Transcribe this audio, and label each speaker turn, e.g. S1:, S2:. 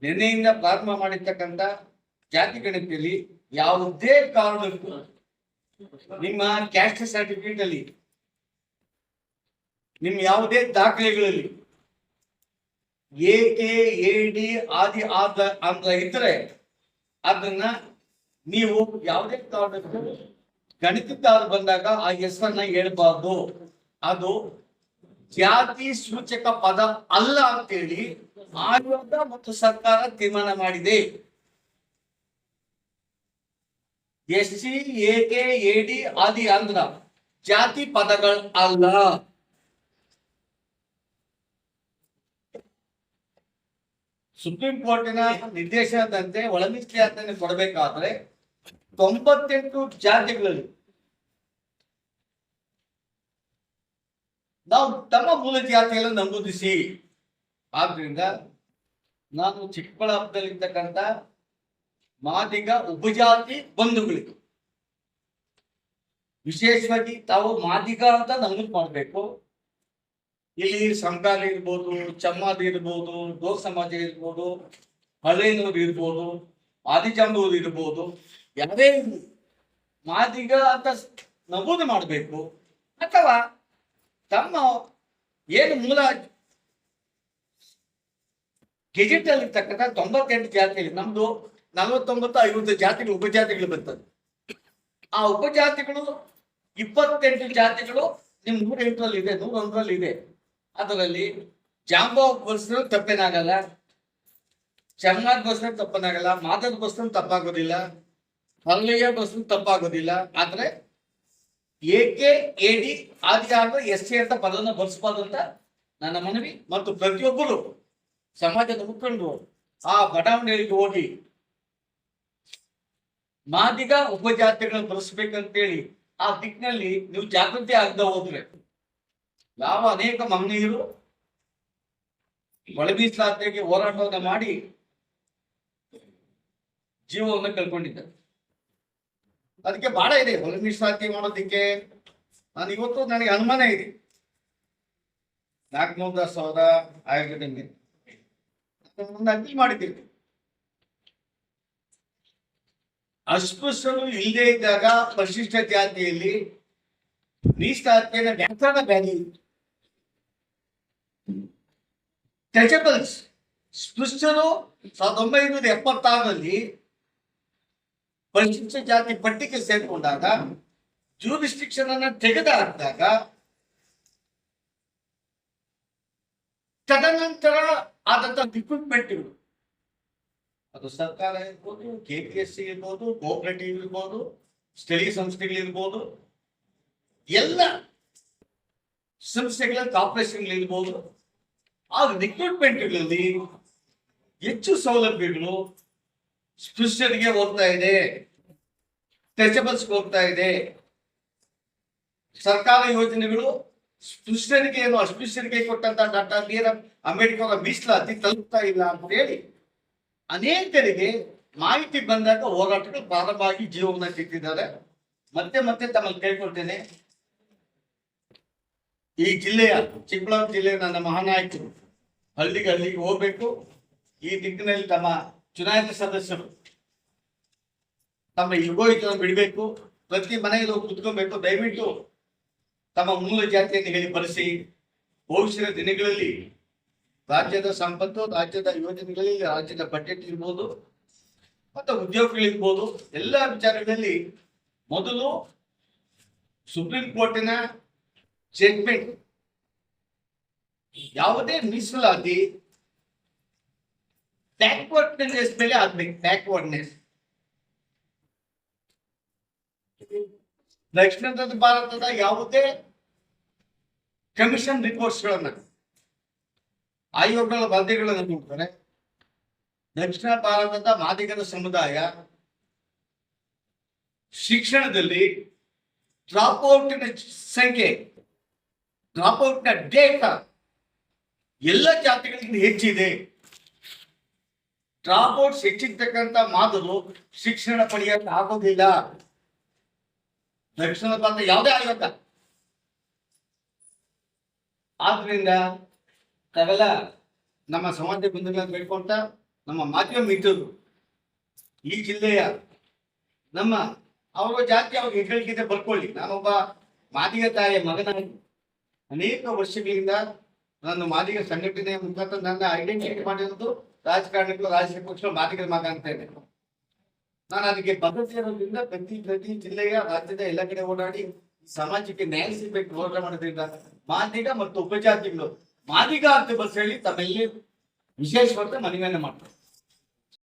S1: ನಿನ್ನೆಯಿಂದ ಪ್ರಾರಂಭ ಮಾಡಿರ್ತಕ್ಕಂಥ ಜಾತಿ ಗಣತಿಯಲ್ಲಿ ಯಾವುದೇ ಕಾರಣಕ್ಕೂ ನಿಮ್ಮ ಕ್ಯಾಸ್ಟ್ ಸರ್ಟಿಫಿಕೇಟ್ ಅಲ್ಲಿ, ನಿಮ್ಮ ಯಾವುದೇ ದಾಖಲೆಗಳಲ್ಲಿ AKAD ಆದಿ ಅಂತ ಇದ್ರೆ ಅದನ್ನ ನೀವು ಯಾವುದೇ ಕಾರಣಕ್ಕೂ ಗಣಿತದಾರ ಬಂದಾಗ ಆ ಹೆಸರನ್ನ ಹೇಳ್ಬಾರ್ದು. ಅದು ಜಾತಿ ಸೂಚಕ ಪದ ಅಲ್ಲ ಅಂತೇಳಿ ಆಯೋಗ ಮತ್ತು ಸರ್ಕಾರ ತೀರ್ಮಾನ ಮಾಡಿದೆ. SC AKAD ಆದಿ ಆಂಧ್ರ ಜಾತಿ ಪದಗಳು ಅಲ್ಲ. ಸುಪ್ರೀಂ ಕೋರ್ಟಿನ ನಿರ್ದೇಶನದಂತೆ ಒಳ ಮೀಸಲಾತಿಯನ್ನು ಕೊಡಬೇಕಾದ್ರೆ 98 ಜಾತಿಗಳಲ್ಲಿ ನಾವು ತಮ್ಮ ಮೂಲ ಜಾತಿಯನ್ನು ನಮೂದಿಸಿ. ಆದ್ರಿಂದ ನಾನು ಚಿಕ್ಕಬಳ್ಳಾಪುರದಲ್ಲಿರ್ತಕ್ಕಂಥ ಮಾದಿಗ ಉಪಜಾತಿ ಬಂಧುಗಳಿಗೆ ವಿಶೇಷವಾಗಿ ತಾವು ಮಾದಿಗ ಅಂತ ನಮೂದು ಮಾಡಬೇಕು. ಇಲ್ಲಿ ಸಂಗಾಲಿ ಇರ್ಬೋದು, ಚಮ್ಮಾದಿ ಇರ್ಬೋದು, ದೋರ್ ಸಮಾಜ ಇರ್ಬೋದು, ಹಳೇನೂರು ಇರ್ಬೋದು, ಆದಿಜಾಂಬೂರು ಇರ್ಬೋದು, ಯಾವುದೇ ಮಾದಿಗ ಅಂತ ನಮೂದು ಮಾಡಬೇಕು. ಅಥವಾ ತಮ್ಮ ಏನು ಮೂಲ ಗೆಜೆಟ್ ಅಲ್ಲಿ ಇರ್ತಕ್ಕಂಥ 98 ಜಾತಿಗಳು, ನಮ್ದು 49-50 ಜಾತಿಗಳು ಉಪಜಾತಿಗಳು ಬರ್ತದೆ. ಆ ಉಪಜಾತಿಗಳು 28 ಜಾತಿಗಳು ನಿಮ್ 108ರಲ್ಲಿ ಇದೆ, 101ರಲ್ಲಿ ಇದೆ. ಅದರಲ್ಲಿ ಜಾಂಬೋಗೋಸ್ಕರ ತಪ್ಪೇನಾಗಲ್ಲ, ಚಮ್ಮಾಗೋಸ್ಕರ ತಪ್ಪನಾಗಲ್ಲ, ಮಾದರ್ಗೋಸ್ಕರ ತಪ್ಪಾಗೋದಿಲ್ಲ, ಹಳ್ಳಿಗೋಸ್ಕರ ತಪ್ಪಾಗೋದಿಲ್ಲ. ಆದ್ರೆ AKAD ಆದಿ ಆಂಧ್ರ SC ಅಂತ ಪದವನ್ನು ಬಳಸಬಾರ್ದು ಅಂತ ನನ್ನ ಮನವಿ. ಮತ್ತು ಪ್ರತಿಯೊಬ್ಬರು ಸಮಾಜದ ಮುಖಂಡರು ಆ ಬಡಾವಣೆಗಳಿಗೆ ಹೋಗಿ ಮಾದಿಗ ಉಪಜಾತಿಗಳನ್ನು ಬಳಸ್ಬೇಕಂತೇಳಿ ಆ ದಿಕ್ಕಿನಲ್ಲಿ ನೀವು ಜಾಗೃತಿ ಆಗದ ಹೋದ್ರೆ, ಯಾವ ಅನೇಕ ಮಹನೀಯರು ಒಳ ಮೀಸಲಾತಿಗೆ ಹೋರಾಟವನ್ನು ಮಾಡಿ ಜೀವವನ್ನು ಕಳ್ಕೊಂಡಿದ್ದಾರೆ. ಅದಕ್ಕೆ ಬಹಳ ಇದೆ ಒಳ ಮೀಸಲಾತಿ ಮಾಡೋದಕ್ಕೆ. ನಾನು ಇವತ್ತು ನನಗೆ ಅನುಮಾನ ಇದೆ, 410,000 ಆಗಿದ್ದಂಗೆ ಒಂದು ಅರ್ಜಿ ಮಾಡಿದ್ದೀವಿ. ಅಸ್ಪೃಶ್ಯರು ಇಲ್ಲದೆ ಇದ್ದಾಗ ಪರಿಶಿಷ್ಟ ಜಾತಿಯಲ್ಲಿ ಮೀಸಲಾತಿಯನ್ನು ವ್ಯಾಕರಣ ಬ್ಯಾನಿ ಟಚಬಲ್ಸ್ ಸ್ಪೃಶ್ಯರು 1976ರಲ್ಲಿ ಪರಿಶಿಷ್ಟ ಜಾತಿ ಪಟ್ಟಿಗೆ ಸೇರಿಕೊಂಡಾಗ ಜೂರಿಸ್ಟಿಕ್ಷನ್ ಅನ್ನ ತೆಗೆದು ಹಾಕಿದಾಗ ತದನಂತರ ಆದಂತ ರಿಕ್ರೂಟ್ಮೆಂಟ್ಗಳು, ಅದು ಸರ್ಕಾರ ಇರ್ಬೋದು, KPSC ಇರ್ಬೋದು, ಕೋಆಪರೇಟಿವ್ ಇರ್ಬೋದು, ಸ್ಥಳೀಯ ಸಂಸ್ಥೆಗಳಿರ್ಬೋದು, ಎಲ್ಲ ಸಂಸ್ಥೆಗಳ ಕಾರ್ಪೊರೇಷನ್ಗಳಿರ್ಬೋದು, ಆ ರಿಕ್ರೂಟ್ಮೆಂಟ್ಗಳಲ್ಲಿ ಹೆಚ್ಚು ಸೌಲಭ್ಯಗಳು ಸ್ಪೃಶ್ಯರಿಗೆ ಹೋಗ್ತಾ ಇದೆ, ಟಚಬಲ್ಸ್ಗೆ ಹೋಗ್ತಾ ಇದೆ. ಸರ್ಕಾರ ಯೋಜನೆಗಳು ಸ್ಪೃಶ್ಯರಿಗೆ ಏನು ಅಸ್ಪೃಶ್ಯರಿಗೆ ಕೊಟ್ಟಂತ ಡಾಕ್ಟರ್ BR ಅಂಬೇಡ್ಕರ್ ಮೀಸಲಾತಿ ತಲುಪ್ತಾ ಇಲ್ಲ ಅಂತ ಹೇಳಿ ಅನೇಕರಿಗೆ ಮಾಹಿತಿ ಬಂದಾಗ ಹೋರಾಟಗಳು ಪ್ರಾರಂಭ ಆಗಿ ಜೀವನ ತೆಗೆದಿದ್ದಾರೆ. ಮತ್ತೆ ತಮ್ಮಲ್ಲಿ ಕೇಳ್ಕೊಳ್ತೇನೆ, ಈ ಜಿಲ್ಲೆಯ ಚಿಕ್ಕಬಳ್ಳಾಪುರ ಜಿಲ್ಲೆಯ ನನ್ನ ಮಹಾನಾಯಕರು ಹಳ್ಳಿಗೆ ಹೋಗ್ಬೇಕು. ಈ ದಿಕ್ಕಿನಲ್ಲಿ ತಮ್ಮ ಚುನಾಯಿತ ಸದಸ್ಯರು ತಮ್ಮ ಇಗೋಯಿತನ್ನು ಬಿಡಬೇಕು, ಪ್ರತಿ ಮನೆಯಲ್ಲಿ ಹೋಗಿ ಕುತ್ಕೊಬೇಕು. ದಯವಿಟ್ಟು ತಮ್ಮ ಮೂಲ ಜಾತಿಯನ್ನು ಹೇಳಿ ಬರೆಸಿ. ಭವಿಷ್ಯದ ದಿನಗಳಲ್ಲಿ ರಾಜ್ಯದ ಸಂಪತ್ತು, ರಾಜ್ಯದ ಯೋಜನೆಗಳಲ್ಲಿ, ರಾಜ್ಯದ ಬಜೆಟ್ ಇರ್ಬೋದು ಮತ್ತು ಉದ್ಯೋಗಗಳಿರ್ಬೋದು, ಎಲ್ಲ ವಿಚಾರಗಳಲ್ಲಿ ಮೊದಲು ಸುಪ್ರೀಂ ಕೋರ್ಟಿನ ಜಡ್ಜ್ಮೆಂಟ್ ಯಾವುದೇ ಮೀಸಲಾತಿ ಬ್ಯಾಕ್ವರ್ಡ್ನೆಸ್ ಮೇಲೆ ಆಗ್ಬೇಕು. ಬ್ಯಾಕ್ವರ್ಡ್ನೆಸ್ ದಕ್ಷಿಣ ಭಾರತದ ಯಾವುದೇ ಕಮಿಷನ್ ರಿಪೋರ್ಟ್ಸ್ಗಳನ್ನ, ಆಯೋಗಗಳ ವರದಿಗಳನ್ನು ನೋಡ್ತಾರೆ. ದಕ್ಷಿಣ ಭಾರತದ ಮಾದಿಗರ ಸಮುದಾಯ ಶಿಕ್ಷಣದಲ್ಲಿ ಡ್ರಾಪ್ಔಟ್ನ ಸಂಖ್ಯೆ, ಡ್ರಾಪ್ಔಟ್ನ ಡೇಟಾ ಎಲ್ಲ ಜಾತಿಗಳಿಂದ ಹೆಚ್ಚಿದೆ. ಡ್ರಾಪ್ಔಟ್ಸ್ ಹೆಚ್ಚಿರ್ತಕ್ಕಂಥ ಮಾದರು ಶಿಕ್ಷಣ ಪಡೆಯಕ್ಕೆ ಆಗೋದಿಲ್ಲ. ದಕ್ಷಿಣ ಭಾರತ ಯಾವುದೇ ಆಯೋಗ. ಆದ್ರಿಂದ ತಾವೆಲ್ಲ ನಮ್ಮ ಸಮಾಜ ಬಂಧುಗಳನ್ನು ಬೇಡ್ಕೊಂತ ನಮ್ಮ ಮಾಧ್ಯಮ ಮಿತ್ರರು ಈ ಜಿಲ್ಲೆಯ ನಮ್ಮ ಅವರ ಜಾತಿ ಅವ್ರಿಗೆ ಹೆಗ್ಗಳಿಕೆ ಬರ್ಕೊಳ್ಳಿ. ನಾನೊಬ್ಬ ಮಾದಿಗ ತಾಯಿಯ ಮಗನಾಗಿ ಅನೇಕ ವರ್ಷಗಳಿಂದ ನಾನು ಮಾದಿಗ ಸಂಘಟನೆಯ ಮುಖಾಂತರ ನನ್ನ ಐಡೆಂಟಿಟಿ ಮಾಡಿರೋದು ರಾಜಕಾರಣಕ್ಕೂ ರಾಜಕೀಯ ಪಕ್ಷ ಮಾದಿಗರ ಮಗ ಅಂತ ಇದೆ. ನಾನು ಅದಕ್ಕೆ ಬದ್ಧತೆ ಇರೋದ್ರಿಂದ ಪ್ರತಿ ಜಿಲ್ಲೆಯ ರಾಜ್ಯದ ಎಲ್ಲ ಕಡೆ ಓಡಾಡಿ ಸಮಾಜಕ್ಕೆ ನ್ಯಾಯ ಸಿಗಬೇಕು ಹೋರಾಟ ಮಾಡೋದ್ರಿಂದ ಮಾದಿಗ ಮತ್ತು ಉಪಜಾತಿಗಳು ಮಾದಿಗ ಅಂತ ಬಸ್ ಹೇಳಿ ತಮ್ಮಲ್ಲಿ ವಿಶೇಷವಾದ ಮನವಿಯನ್ನ ಮಾಡ್ತಾರೆ.